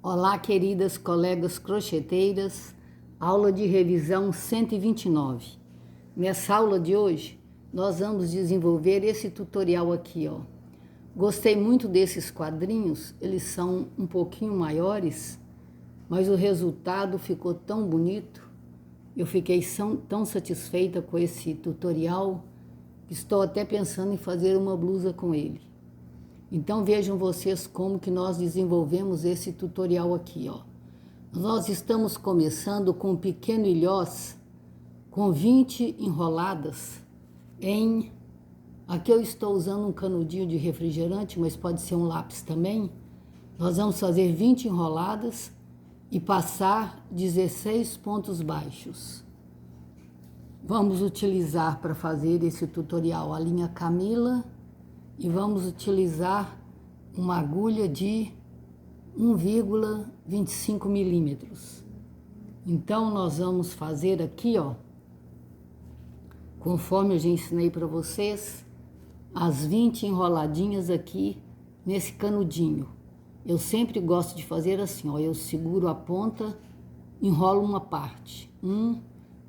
Olá, queridas colegas crocheteiras, aula de revisão 129. Nessa aula de hoje, nós vamos desenvolver esse tutorial aqui, ó. Gostei muito desses quadrinhos, eles são um pouquinho maiores, mas o resultado ficou tão bonito. Eu fiquei tão satisfeita com esse tutorial, que estou até pensando em fazer uma blusa com ele. Então vejam vocês como que nós desenvolvemos esse tutorial aqui, ó. Nós estamos começando com um pequeno ilhós com 20 enroladas em... Aqui eu estou usando um canudinho de refrigerante, mas pode ser um lápis também. Nós vamos fazer 20 enroladas e passar 16 pontos baixos. Vamos utilizar para fazer esse tutorial a linha Camila e vamos utilizar uma agulha de 1,25 milímetros. Então, nós vamos fazer aqui, ó, conforme eu já ensinei para vocês, as 20 enroladinhas aqui nesse canudinho. Eu sempre gosto de fazer assim, ó, eu seguro a ponta, enrolo uma parte. 1,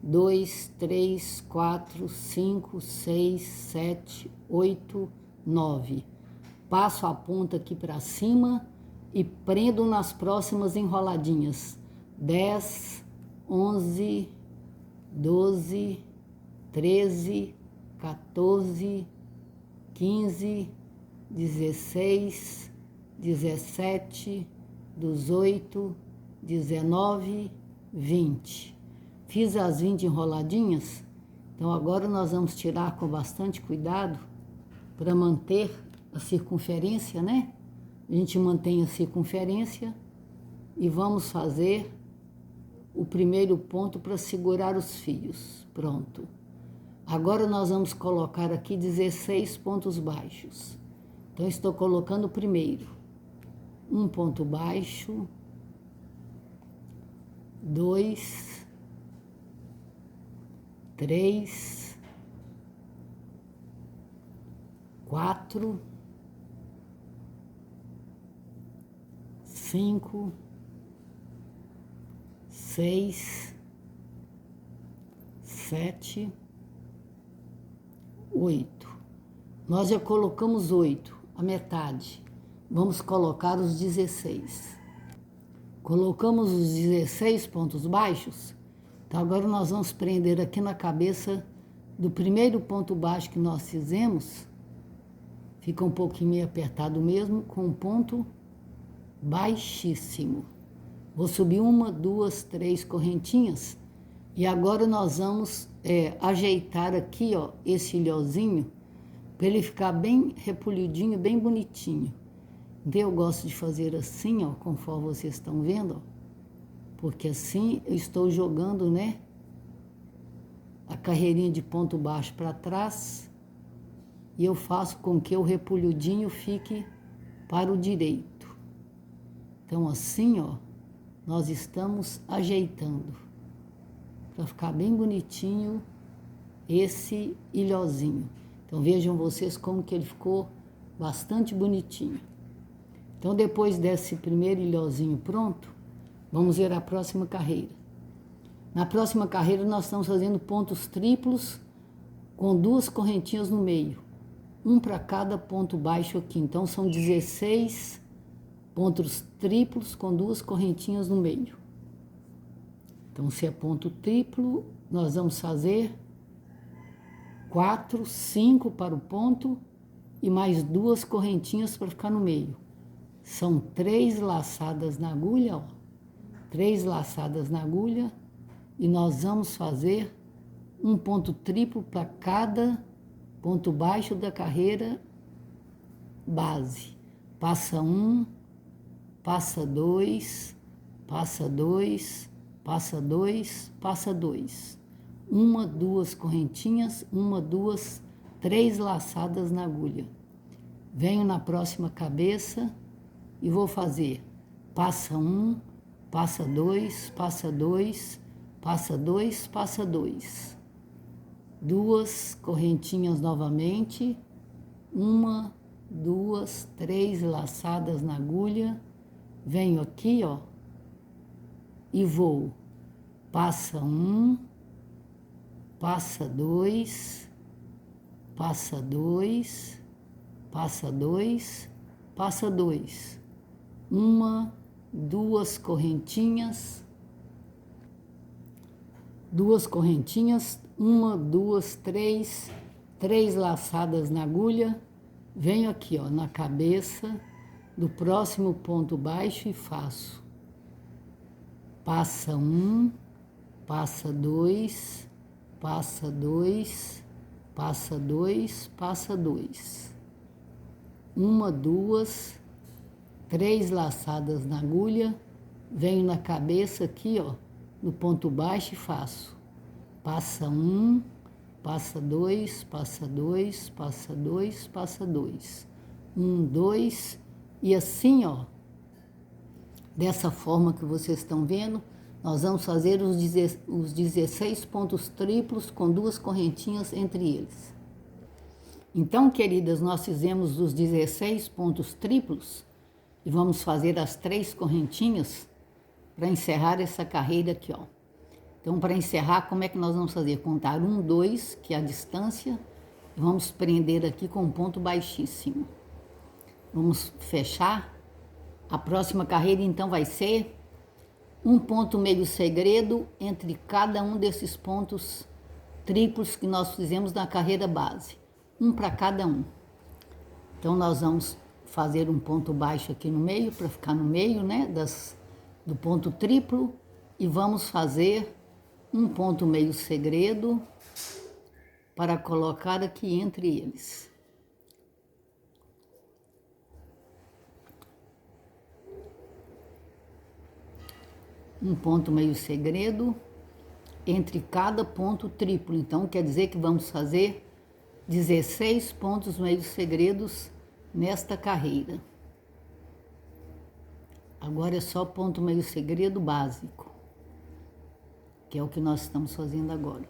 2, 3, 4, 5, 6, 7, 8, 9. Passo a ponta aqui para cima e prendo nas próximas enroladinhas. 10, 11, 12, 13, 14, 15, 16, 17, 18, 19, 20. Fiz as 20 enroladinhas, então agora nós vamos tirar com bastante cuidado para manter a circunferência, né? A gente mantém a circunferência e vamos fazer o primeiro ponto para segurar os fios. Pronto. Agora nós vamos colocar aqui 16 pontos baixos. Então, estou colocando o primeiro. Um ponto baixo. 2, 3, 4, 5, 6, 7, 8. Nós já colocamos 8, a metade. Vamos colocar os 16. Colocamos os 16 pontos baixos. Então, agora nós vamos prender aqui na cabeça do primeiro ponto baixo que nós fizemos. Fica um pouquinho meio apertado mesmo, com um ponto baixíssimo. Vou subir 1, 2, 3 correntinhas. E agora nós vamos ajeitar aqui, ó, esse ilhozinho, para ele ficar bem repolhidinho, bem bonitinho. Então, eu gosto de fazer assim, ó, conforme vocês estão vendo, ó, porque assim eu estou jogando, né, a carreirinha de ponto baixo para trás e eu faço com que o repolhudinho fique para o direito. Então, assim, ó, nós estamos ajeitando para ficar bem bonitinho esse ilhozinho. Então, vejam vocês como que ele ficou bastante bonitinho. Então, depois desse primeiro ilhozinho pronto, vamos ver a próxima carreira. Na próxima carreira, nós estamos fazendo pontos triplos com 2 correntinhas no meio. Um para cada ponto baixo aqui. Então, são 16 pontos triplos com 2 correntinhas no meio. Então, se é ponto triplo, nós vamos fazer 4, 5 para o ponto e mais 2 correntinhas para ficar no meio. São 3 laçadas na agulha, ó. 3 laçadas na agulha e nós vamos fazer um ponto triplo para cada ponto baixo da carreira base. Passa 1, passa 2, passa 2, passa 2, passa 2. 1, 2 correntinhas, 1, 2, 3 laçadas na agulha. Venho na próxima cabeça e vou fazer passa 1, passa 2, passa 2, passa 2, passa 2. 2 correntinhas novamente, 1, 2, 3 laçadas na agulha venho aqui, ó, e vou. Passa um, passa dois, passa dois, passa dois, passa dois. Uma, duas correntinhas, uma, duas, três laçadas na agulha. Venho aqui, ó, na cabeça do próximo ponto baixo e faço. Passa um, passa dois, passa dois, passa dois, passa dois. Uma, duas, três laçadas na agulha, venho na cabeça aqui, ó, no ponto baixo e faço. Passa um, passa dois, passa dois, passa dois, passa dois. Um, dois, e assim, ó, dessa forma que vocês estão vendo, nós vamos fazer os 16 pontos triplos com duas correntinhas entre eles. Então, queridas, nós fizemos os 16 pontos triplos e vamos fazer as 3 correntinhas para encerrar essa carreira aqui, ó. Então, para encerrar, como é que nós vamos fazer? Contar 1, 2, que é a distância, e vamos prender aqui com um ponto baixíssimo. Vamos fechar. A próxima carreira, então, vai ser um ponto meio segredo entre cada um desses pontos triplos que nós fizemos na carreira base. Um para cada um. Então, nós vamos fazer um ponto baixo aqui no meio, para ficar no meio, né, do ponto triplo, e vamos fazer um ponto meio segredo para colocar aqui entre eles. Um ponto meio segredo entre cada ponto triplo. Então, quer dizer que vamos fazer 16 pontos meio segredos nesta carreira. Agora é só ponto meio segredo básico, que é o que nós estamos fazendo agora.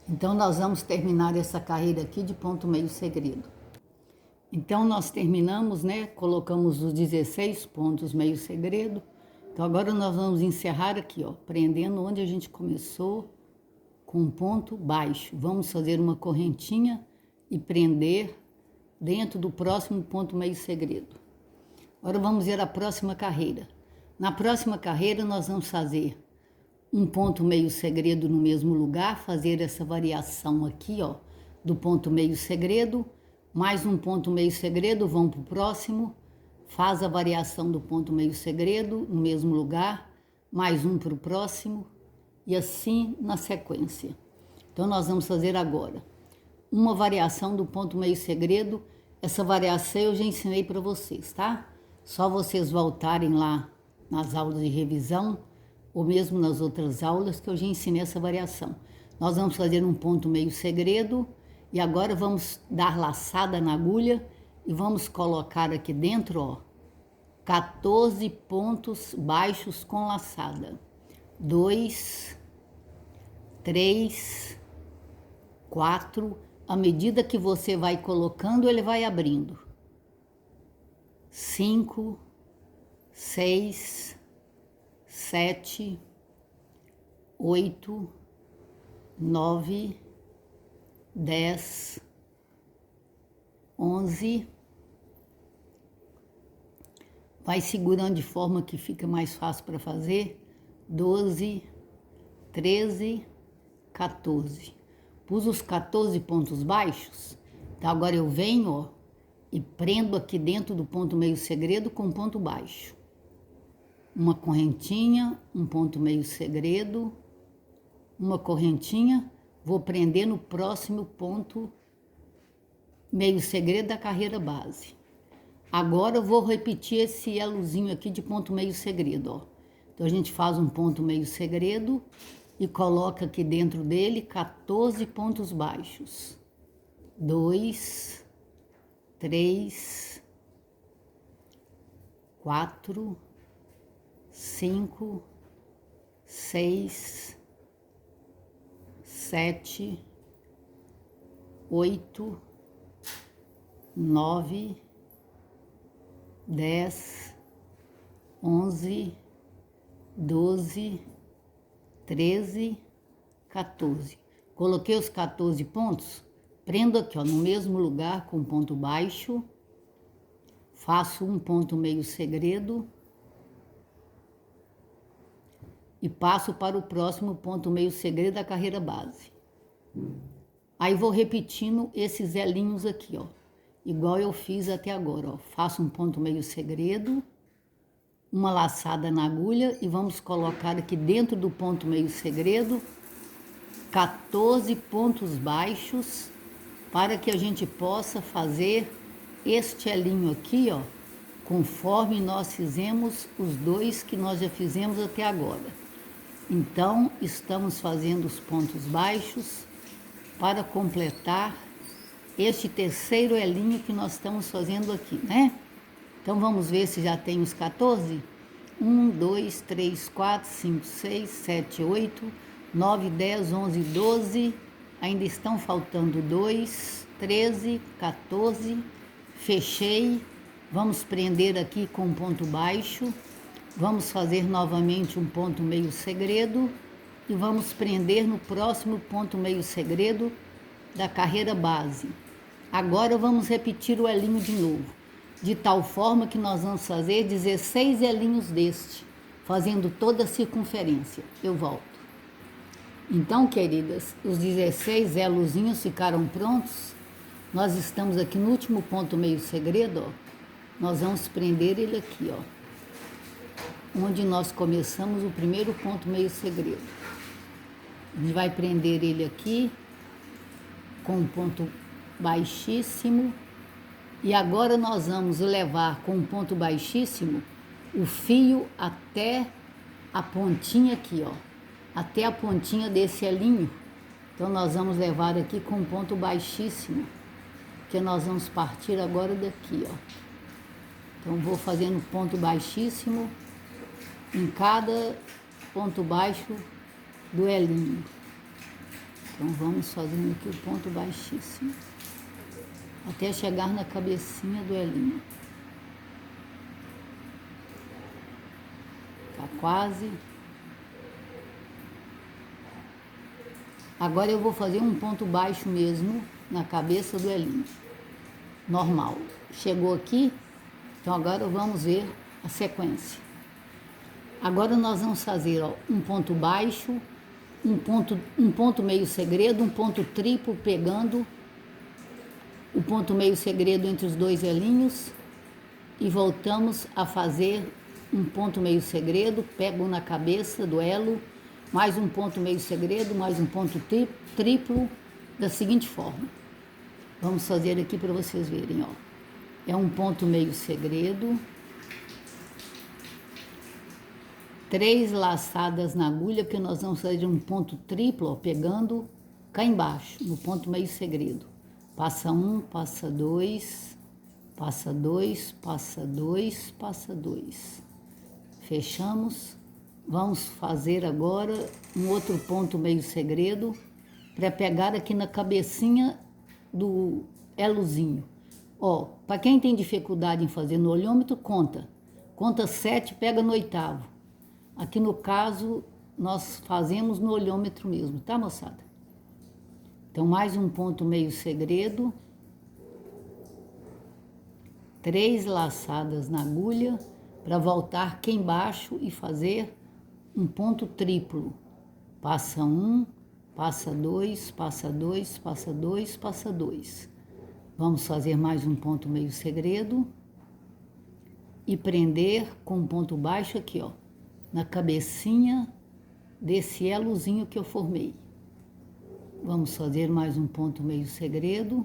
Então, nós vamos terminar essa carreira aqui de ponto meio segredo. Então, nós terminamos, né? Colocamos os 16 pontos meio segredo. Então, agora nós vamos encerrar aqui, ó, prendendo onde a gente começou com um ponto baixo. Vamos fazer uma correntinha e prender dentro do próximo ponto meio segredo. Agora vamos ver a próxima carreira. Na próxima carreira, nós vamos fazer um ponto meio segredo no mesmo lugar, fazer essa variação aqui, ó, do ponto meio segredo, mais um ponto meio segredo, vão para o próximo, faz a variação do ponto meio segredo no mesmo lugar, mais um para o próximo, e assim na sequência. Então, nós vamos fazer agora uma variação do ponto meio segredo. Essa variação eu já ensinei para vocês, tá? Só vocês voltarem lá nas aulas de revisão, ou mesmo nas outras aulas, que eu já ensinei essa variação. Nós vamos fazer um ponto meio segredo, e agora vamos dar laçada na agulha, e vamos colocar aqui dentro, ó, 14 pontos baixos com laçada. 2, 3, 4, à medida que você vai colocando, ele vai abrindo. 5, 6, 7, 8, 9, 10, 11. Vai segurando de forma que fica mais fácil para fazer. 12, 13, 14. Pus os 14 pontos baixos. Então, agora eu venho, ó, e prendo aqui dentro do ponto meio segredo com ponto baixo. Uma correntinha, um ponto meio segredo, uma correntinha, vou prender no próximo ponto meio segredo da carreira base. Agora eu vou repetir esse elozinho aqui de ponto meio segredo, ó. Então a gente faz um ponto meio segredo e coloca aqui dentro dele 14 pontos baixos. 2, 3, 4, 5, 6, 7, 8, 9, 10, 11, 12, 13, 14. Coloquei os 14 pontos, prendo aqui, ó, no mesmo lugar com ponto baixo, faço um ponto meio segredo e passo para o próximo ponto meio segredo da carreira base. Aí vou repetindo esses elinhos aqui, ó, igual eu fiz até agora, ó. Faço um ponto meio segredo, uma laçada na agulha e vamos colocar aqui dentro do ponto meio segredo 14 pontos baixos para que a gente possa fazer este elinho aqui, ó, conforme nós fizemos os dois que nós já fizemos até agora. Então, estamos fazendo os pontos baixos para completar este terceiro elinho que nós estamos fazendo aqui, né? Então, vamos ver se já tem os 14? 1, 2, 3, 4, 5, 6, 7, 8, 9, 10, 11, 12. Ainda estão faltando 2, 13, 14. Fechei. Vamos prender aqui com um ponto baixo. Vamos fazer novamente um ponto meio segredo. E vamos prender no próximo ponto meio segredo da carreira base. Agora vamos repetir o elinho de novo, de tal forma que nós vamos fazer 16 elinhos deste, fazendo toda a circunferência. Eu volto. Então, queridas, os 16 elozinhos ficaram prontos. Nós estamos aqui no último ponto meio segredo, ó. Nós vamos prender ele aqui, ó, onde nós começamos o primeiro ponto meio segredo. A gente vai prender ele aqui com um ponto baixíssimo. E agora nós vamos levar com um ponto baixíssimo o fio até a pontinha aqui, ó, até a pontinha desse elinho. Então nós vamos levar aqui com um ponto baixíssimo, que nós vamos partir agora daqui, ó. Então vou fazendo ponto baixíssimo em cada ponto baixo do elinho. Então vamos fazendo aqui o ponto baixíssimo até chegar na cabecinha do elinho. Tá quase. Agora eu vou fazer um ponto baixo mesmo na cabeça do elinho. Normal. Chegou aqui, então agora vamos ver a sequência. Agora nós vamos fazer, ó, um ponto baixo, um ponto meio segredo, um ponto triplo pegando o ponto meio segredo entre os dois elinhos e voltamos a fazer um ponto meio segredo, pego na cabeça do elo, mais um ponto meio segredo, mais um ponto triplo, da seguinte forma. Vamos fazer aqui para vocês verem, ó. É um ponto meio segredo, 3 laçadas na agulha, porque nós vamos fazer um ponto triplo, ó, pegando cá embaixo, no ponto meio segredo. Passa um, passa dois, passa dois, passa dois, passa dois. Fechamos. Vamos fazer agora um outro ponto meio segredo para pegar aqui na cabecinha do elozinho. Ó, para quem tem dificuldade em fazer no olhômetro, conta. Conta 7, pega no 8º. Aqui no caso, nós fazemos no olhômetro mesmo, tá, moçada? Então, mais um ponto meio segredo, 3 laçadas na agulha, para voltar aqui embaixo e fazer um ponto triplo. Passa um, passa dois, passa dois, passa dois, passa dois. Vamos fazer mais um ponto meio segredo e prender com um ponto baixo aqui, ó, na cabecinha desse elozinho que eu formei. Vamos fazer mais um ponto meio segredo,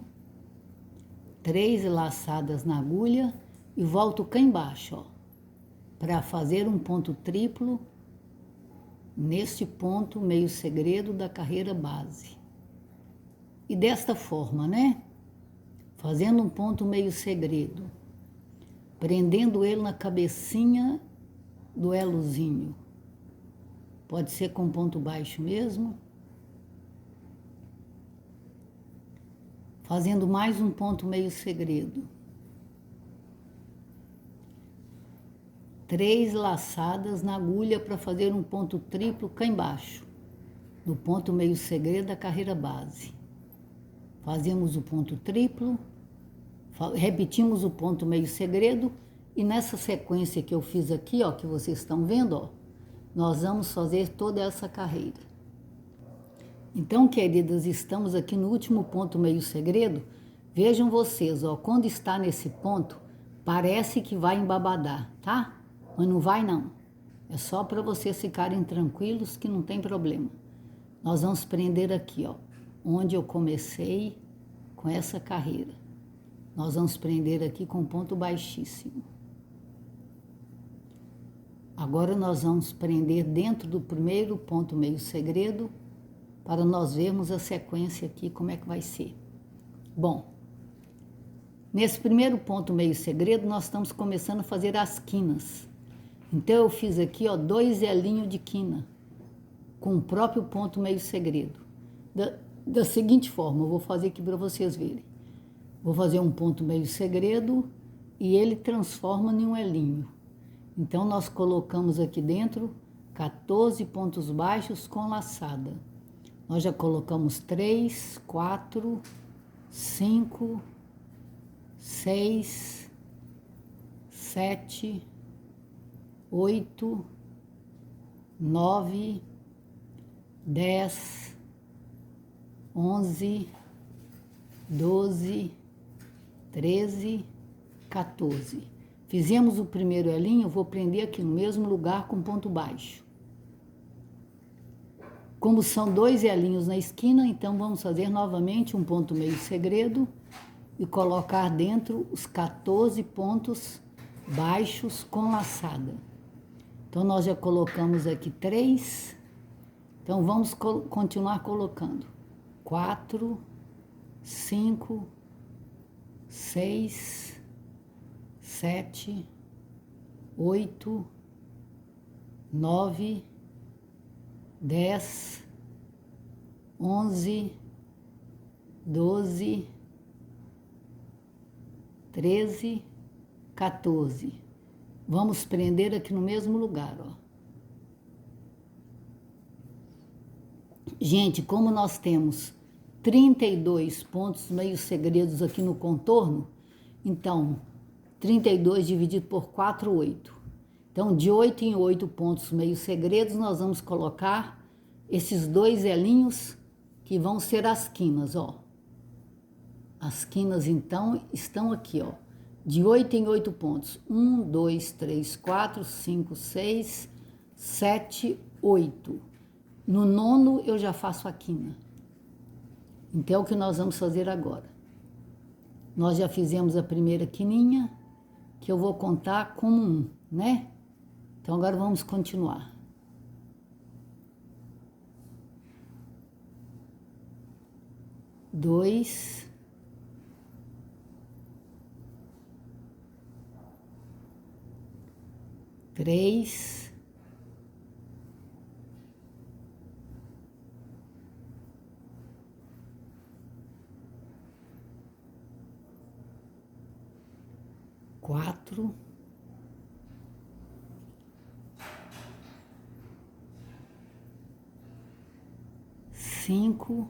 3 laçadas na agulha e volto cá embaixo, ó, para fazer um ponto triplo neste ponto meio segredo da carreira base. E desta forma, né? Fazendo um ponto meio segredo, prendendo ele na cabecinha do elozinho. Pode ser com ponto baixo mesmo. fazendo mais um ponto meio segredo. 3 laçadas na agulha para fazer um ponto triplo cá embaixo, no ponto meio segredo da carreira base. Fazemos o ponto triplo, repetimos o ponto meio segredo e nessa sequência que eu fiz aqui, ó, que vocês estão vendo, ó, nós vamos fazer toda essa carreira. Então, queridas, estamos aqui no último ponto meio segredo. Vejam vocês, ó, quando está nesse ponto, parece que vai embabadar, tá? Mas não vai não. É só para vocês ficarem tranquilos que não tem problema. Nós vamos prender aqui, ó, onde eu comecei com essa carreira. Nós vamos prender aqui com ponto baixíssimo. Agora nós vamos prender dentro do primeiro ponto meio segredo para nós vermos a sequência aqui, como é que vai ser. Bom, nesse primeiro ponto meio segredo, nós estamos começando a fazer as quinas. Então, eu fiz aqui, ó, 2 elinhos de quina, com o próprio ponto meio segredo. Da seguinte forma, eu vou fazer aqui para vocês verem. Vou fazer um ponto meio segredo e ele transforma em um elinho. Então, nós colocamos aqui dentro 14 pontos baixos com laçada. Nós já colocamos 3, 4, 5, 6, 7, 8, 9, 10, 11, 12, 13, 14. Fizemos o primeiro elinho, eu vou prender aqui no mesmo lugar com ponto baixo. Como são 2 elinhos na esquina, então vamos fazer novamente um ponto meio segredo e colocar dentro os 14 pontos baixos com laçada. Então, nós já colocamos aqui 3. Então, vamos continuar colocando. 4, 5, 6, 7, 8, 9, 10, 11, 12, 13, 14. Vamos prender aqui no mesmo lugar, ó. Gente, como nós temos 32 pontos meio segredos aqui no contorno, então, 32 dividido por 4, 8. Então, de 8 em 8 pontos meio segredos, nós vamos colocar esses 2 elinhos que vão ser as quinas, ó. As quinas, então, estão aqui, ó. De 8 em 8 pontos. 1, 2, 3, 4, 5, 6, 7, 8. No 9º, eu já faço a quina. Então, é o que nós vamos fazer agora. Nós já fizemos a primeira quininha, que eu vou contar como 1, né? Então, agora vamos continuar. 2, 3, 4, 5,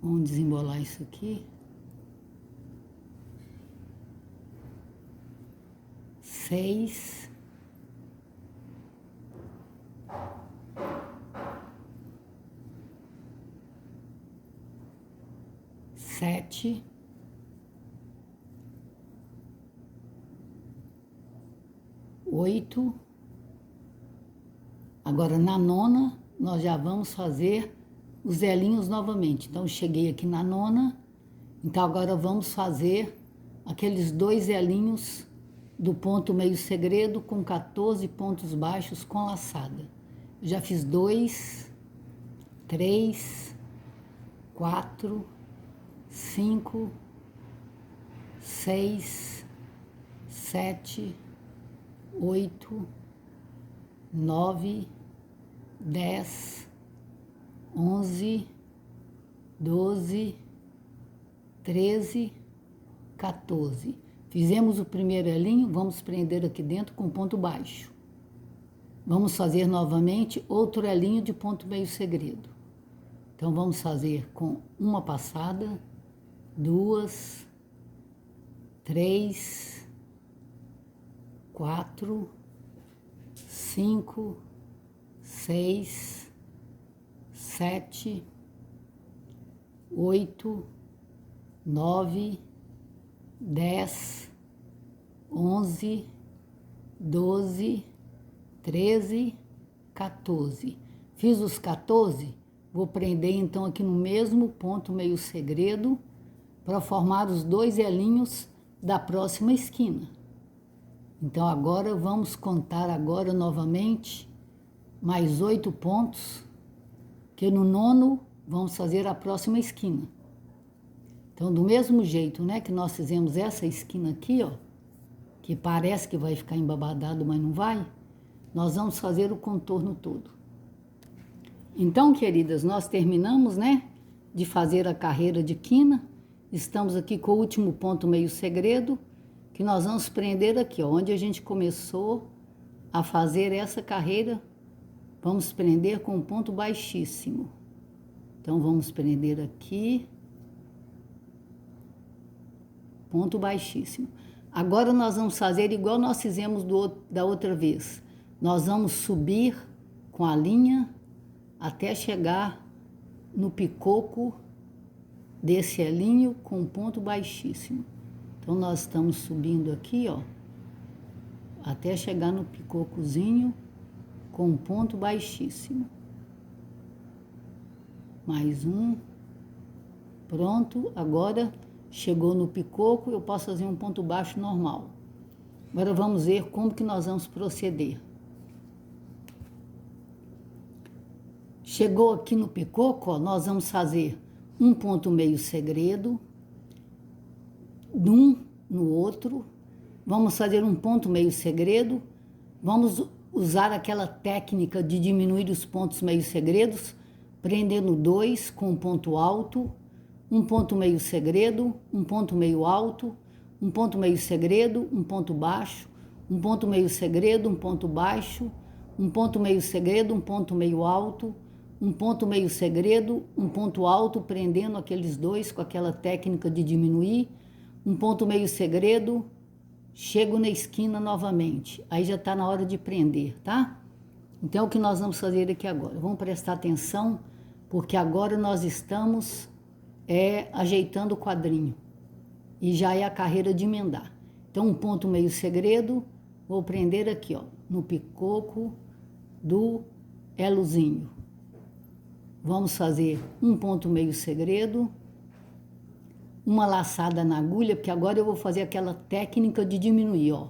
'Vamos desembolar isso aqui. 6, 7, 8. Agora, na 9ª, nós já vamos fazer os elinhos novamente. Então, eu cheguei aqui na 9ª. Então, agora vamos fazer aqueles 2 elinhos do ponto meio segredo com 14 pontos baixos com laçada. Eu já fiz 2, 3, 4, 5, 6, 7, 8, 9, 10, 11, 12, 13, 14. Fizemos o primeiro elinho, vamos prender aqui dentro com ponto baixo. Vamos fazer novamente outro elinho de ponto meio segredo. Então, vamos fazer com uma passada, 2, 3, 4, 5, 6, 7, 8, 9, 10, 11, 12, 13, 14. Fiz os 14, vou prender então aqui no mesmo ponto meio segredo para formar os 2 elinhos da próxima esquina. Então agora vamos contar agora novamente mais 8 pontos, que no 9º vamos fazer a próxima esquina. Então do mesmo jeito, né, que nós fizemos essa esquina aqui, ó, que parece que vai ficar embabadado, mas não vai, nós vamos fazer o contorno todo. Então, queridas, nós terminamos, né, de fazer a carreira de quina. Estamos aqui com o último ponto meio segredo, que nós vamos prender aqui, ó, onde a gente começou a fazer essa carreira, vamos prender com um ponto baixíssimo. Então, vamos prender aqui, ponto baixíssimo. Agora, nós vamos fazer igual nós fizemos da outra vez. Nós vamos subir com a linha até chegar no picoco desse elinho com um ponto baixíssimo. Então, nós estamos subindo aqui, ó, até chegar no picocozinho com um ponto baixíssimo. Mais um. Pronto, agora chegou no picoco, eu posso fazer um ponto baixo normal. Agora vamos ver como que nós vamos proceder. Chegou aqui no picoco, ó, nós vamos fazer um ponto meio segredo, um no outro, vamos fazer um ponto meio segredo, vamos usar aquela técnica de diminuir os pontos meio segredos, prendendo 2 com um ponto alto, um ponto meio segredo, um ponto meio alto, um ponto meio segredo, um ponto baixo, um ponto meio segredo, um ponto baixo, um ponto meio segredo, um ponto meio alto, um ponto meio segredo, um ponto alto, prendendo aqueles 2 com aquela técnica de diminuir, um ponto meio segredo, chego na esquina novamente. Aí já está na hora de prender, tá? Então, é o que nós vamos fazer aqui agora. Vamos prestar atenção, porque agora nós estamos ajeitando o quadrinho. E já é a carreira de emendar. Então, um ponto meio segredo, vou prender aqui, ó, no picoco do elozinho. Vamos fazer um ponto meio segredo, uma laçada na agulha, porque agora eu vou fazer aquela técnica de diminuir, ó.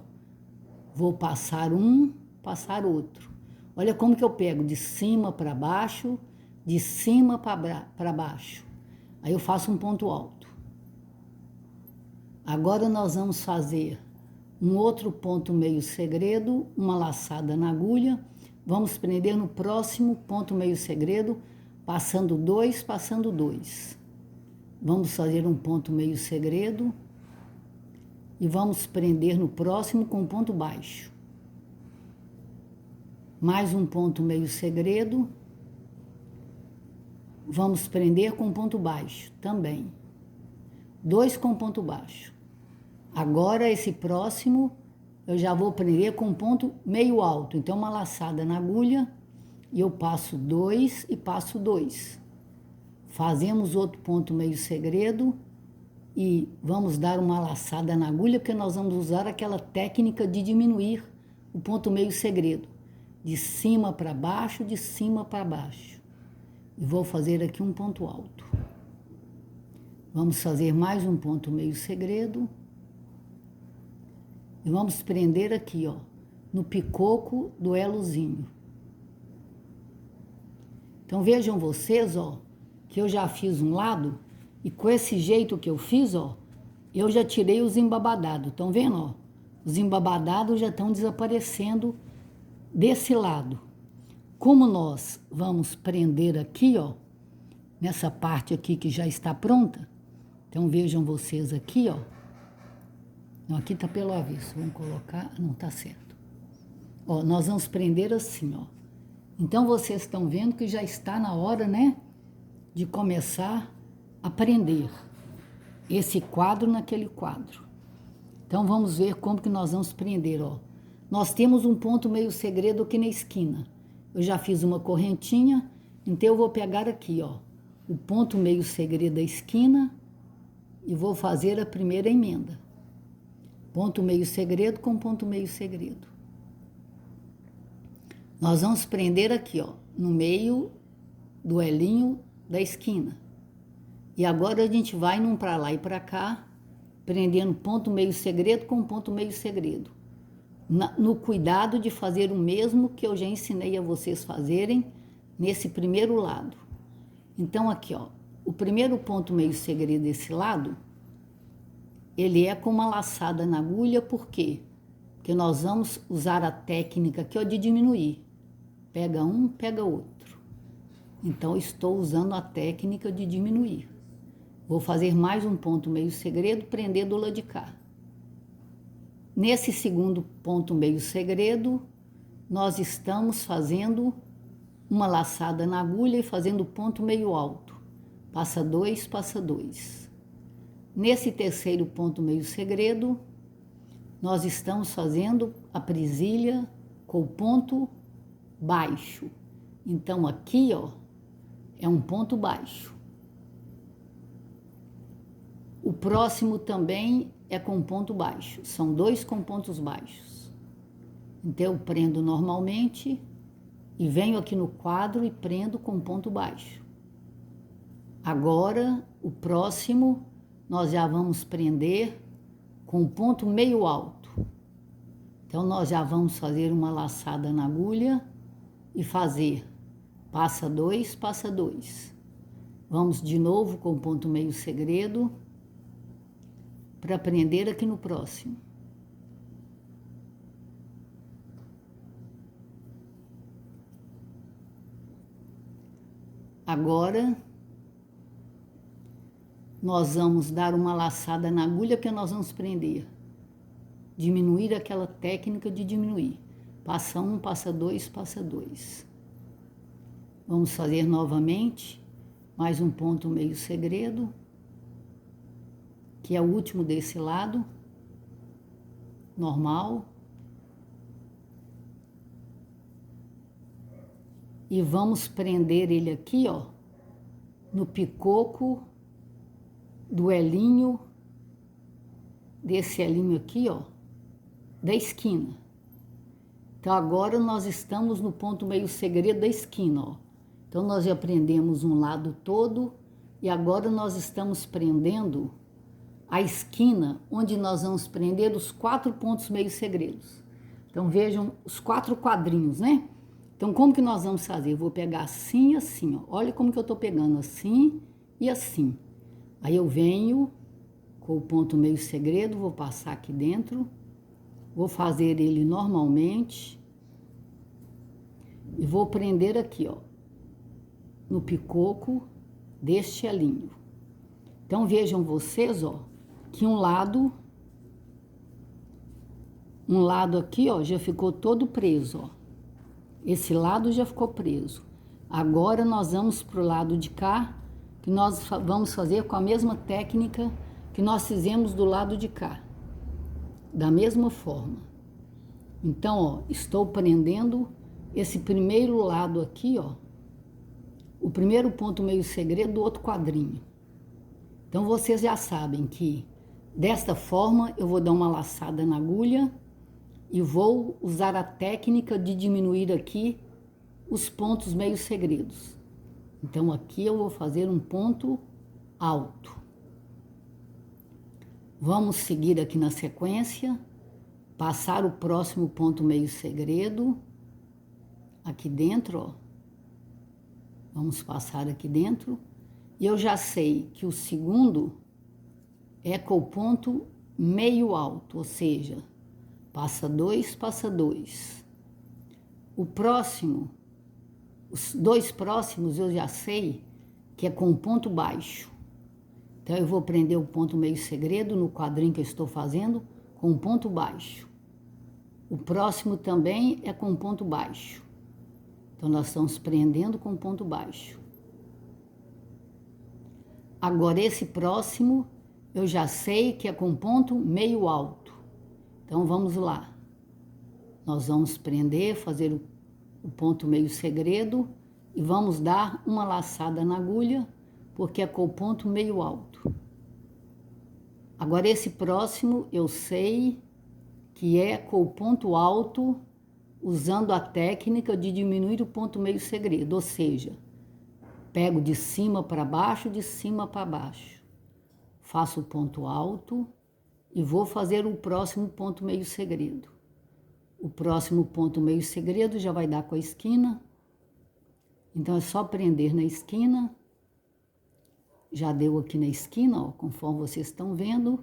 Vou passar um, passar outro. Olha como que eu pego de cima para baixo, de cima para baixo. Aí eu faço um ponto alto. Agora nós vamos fazer um outro ponto meio segredo, uma laçada na agulha. Vamos prender no próximo ponto meio segredo, passando 2, passando 2. Vamos fazer um ponto meio segredo e vamos prender no próximo com ponto baixo. Mais um ponto meio segredo. Vamos prender com ponto baixo também. 2 com ponto baixo. Agora esse próximo eu já vou prender com ponto meio alto. Então uma laçada na agulha e eu passo 2 e passo 2. Fazemos outro ponto meio segredo e vamos dar uma laçada na agulha, porque nós vamos usar aquela técnica de diminuir o ponto meio segredo. De cima para baixo, de cima para baixo. E vou fazer aqui um ponto alto. Vamos fazer mais um ponto meio segredo. E vamos prender aqui, ó, no picoco do elozinho. Então vejam vocês, ó, que eu já fiz um lado e com esse jeito que eu fiz, ó, eu já tirei os embabadados. Estão vendo, ó? Os embabadados já estão desaparecendo desse lado. Como nós vamos prender aqui, ó, nessa parte aqui que já está pronta. Então vejam vocês aqui, ó. Não, aqui tá pelo avesso, vamos colocar, não tá certo. Ó, nós vamos prender assim, ó. Então vocês estão vendo que já está na hora, né, de começar a prender esse quadro naquele quadro. Então vamos ver como que nós vamos prender, ó. Nós temos um ponto meio segredo aqui na esquina. Eu já fiz uma correntinha, então eu vou pegar aqui, ó, o ponto meio segredo da esquina e vou fazer a primeira emenda. Ponto meio segredo com ponto meio segredo. Nós vamos prender aqui, ó, no meio do elinho da esquina. E agora a gente vai num para lá e para cá, prendendo ponto meio segredo com ponto meio segredo. No cuidado de fazer o mesmo que eu já ensinei a vocês fazerem nesse primeiro lado. Então aqui, ó, o primeiro ponto meio segredo desse lado, ele é com uma laçada na agulha, por quê? Porque nós vamos usar a técnica aqui, ó, de diminuir. Pega um, pega outro. Então, eu estou usando a técnica de diminuir. Vou fazer mais um ponto meio segredo, prender do lado de cá. Nesse segundo ponto meio segredo, nós estamos fazendo uma laçada na agulha e fazendo ponto meio alto. Passa dois, passa dois. Nesse terceiro ponto meio segredo, nós estamos fazendo a presilha com o ponto baixo. Então, aqui, ó, é um ponto baixo. O próximo também é com ponto baixo. São dois com pontos baixos. Então, eu prendo normalmente e venho aqui no quadro e prendo com ponto baixo. Agora, o próximo, nós já vamos prender com ponto meio alto. Então, nós já vamos fazer uma laçada na agulha e fazer passa dois, passa dois. Vamos de novo com ponto meio segredo para prender aqui no próximo. Agora, nós vamos dar uma laçada na agulha que nós vamos prender. Diminuir aquela técnica de diminuir. Passa um, passa dois, passa dois. Vamos fazer novamente mais um ponto meio segredo, que é o último desse lado, normal. E vamos prender ele aqui, ó, no picoco do elinho, desse elinho aqui, ó, da esquina. Então, agora nós estamos no ponto meio segredo da esquina, ó. Então, nós já prendemos um lado todo e agora nós estamos prendendo a esquina, onde nós vamos prender os 4 pontos meio segredos. Então, vejam os 4 quadrinhos, né? Então, como que nós vamos fazer? Eu vou pegar assim e assim, ó. Olha como que eu tô pegando assim e assim. Aí eu venho com o ponto meio segredo, vou passar aqui dentro, vou fazer ele normalmente e vou prender aqui, ó, no picoco deste alinho. Então, vejam vocês, ó, que um lado aqui, ó, já ficou todo preso, ó. Esse lado já ficou preso. Agora, nós vamos pro lado de cá, que nós vamos fazer com a mesma técnica que nós fizemos do lado de cá. Da mesma forma. Então, ó, estou prendendo esse primeiro lado aqui, ó, o primeiro ponto meio segredo do outro quadrinho. Então, vocês já sabem que desta forma eu vou dar uma laçada na agulha e vou usar a técnica de diminuir aqui os pontos meio segredos. Então, aqui eu vou fazer um ponto alto. Vamos seguir aqui na sequência, passar o próximo ponto meio segredo aqui dentro, ó. Vamos passar aqui dentro. E eu já sei que o segundo é com o ponto meio alto, ou seja, passa dois, passa dois. O próximo, os 2 próximos eu já sei que é com ponto baixo. Então, eu vou prender o ponto meio segredo no quadrinho que eu estou fazendo com ponto baixo. O próximo também é com ponto baixo. Então, nós estamos prendendo com ponto baixo. Agora, esse próximo, eu já sei que é com ponto meio alto. Então, vamos lá. Nós vamos prender, fazer o ponto meio segredo e vamos dar uma laçada na agulha, porque é com o ponto meio alto. Agora, esse próximo, eu sei que é com o ponto alto, usando a técnica de diminuir o ponto meio segredo, ou seja, pego de cima para baixo, de cima para baixo. Faço o ponto alto e vou fazer o próximo ponto meio segredo. O próximo ponto meio segredo já vai dar com a esquina. Então, é só prender na esquina. Já deu aqui na esquina, ó, conforme vocês estão vendo.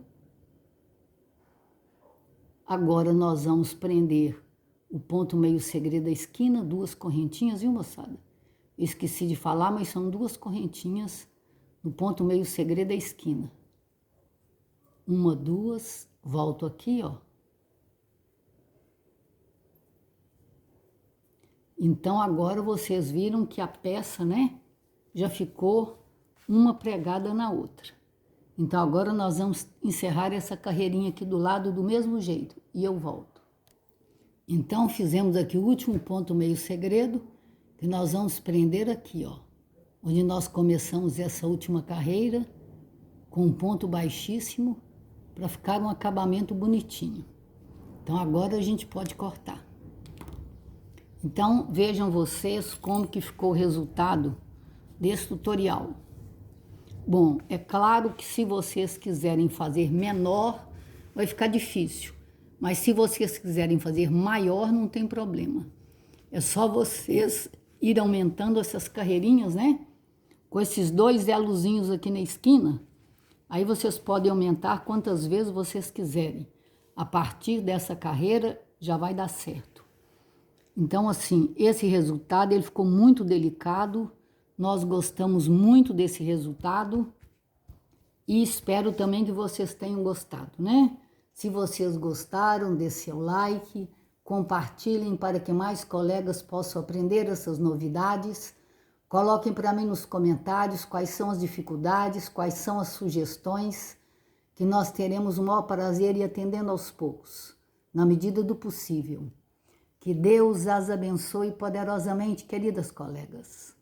Agora, nós vamos prender o ponto meio segredo da esquina, 2 correntinhas, viu, moçada? Esqueci de falar, mas são 2 correntinhas no ponto meio segredo da esquina. 1, 2, volto aqui, ó. Então, agora vocês viram que a peça, né, já ficou uma pregada na outra. Então, agora nós vamos encerrar essa carreirinha aqui do lado do mesmo jeito. E eu volto. Então, fizemos aqui o último ponto meio segredo, que nós vamos prender aqui, ó. Onde nós começamos essa última carreira, com um ponto baixíssimo, para ficar um acabamento bonitinho. Então, agora a gente pode cortar. Então, vejam vocês como que ficou o resultado desse tutorial. Bom, é claro que se vocês quiserem fazer menor, vai ficar difícil. Mas se vocês quiserem fazer maior, não tem problema. É só vocês ir aumentando essas carreirinhas, né? Com esses 2 elozinhos aqui na esquina. Aí vocês podem aumentar quantas vezes vocês quiserem. A partir dessa carreira, já vai dar certo. Então, assim, esse resultado, ele ficou muito delicado. Nós gostamos muito desse resultado. E espero também que vocês tenham gostado, né? Se vocês gostaram, dê seu like, compartilhem para que mais colegas possam aprender essas novidades. Coloquem para mim nos comentários quais são as dificuldades, quais são as sugestões, que nós teremos o maior prazer em atendendo aos poucos, na medida do possível. Que Deus as abençoe poderosamente, queridas colegas.